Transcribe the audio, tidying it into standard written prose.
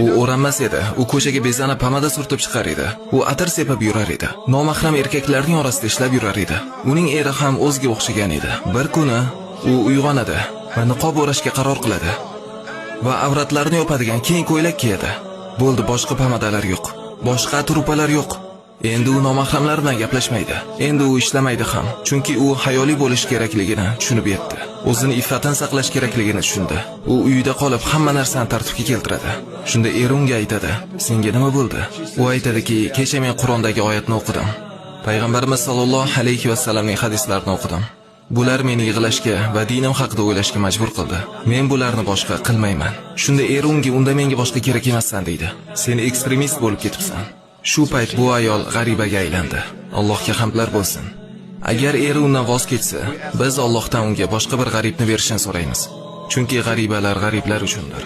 U o'ranmas edi. U ko'chaga bezanib pomada surtib chiqar edi. U atir sepib yurar edi. Nomahram erkaklarning orasida ishlab yurar edi. Uning eri ham o'ziga o'xshagan edi. Bir kuni u uyg'onadi va niqob o'rashga qaror qiladi. Va avratlarini yopadigan keng ko'ylak kiyadi. Bo'ldi, boshqa pomadalar yo'q. Boshqa atrupalar yo'q. Endi u nomahramlar bilan gaplashmaydi. Endi u ishlamaydi ham, chunki u hayoli bo'lish kerakligini tushunib yetdi. O'zini iffatini saqlash kerakligini tushundi. U uyida qolib hamma narsani tartibga keltiradi. Shunda eri unga aytadi: "Senga nima bo'ldi?" U aytadiki: "Kecha men Qur'ondagi oyatni o'qidim. Payg'ambarimiz sollallohu alayhi va sallamning hadislarini o'qidim. Bular meni yig'lashga va dinim haqida o'ylashga majbur qildi. Men bularni boshqa qilmayman." Shunda eri unga: "Unda menga boshqa kerak emassan" deydi. "Sen ekstremist bo'lib ketibsan." Shu payt bu ayol g'aribaga aylandi. Allohga hamdlar bo'lsin. Agar eri undan voz kechsa, biz Allohdan unga boshqa bir g'aribni berishini so'raymiz. Chunki g'aribalar g'ariblar uchundir.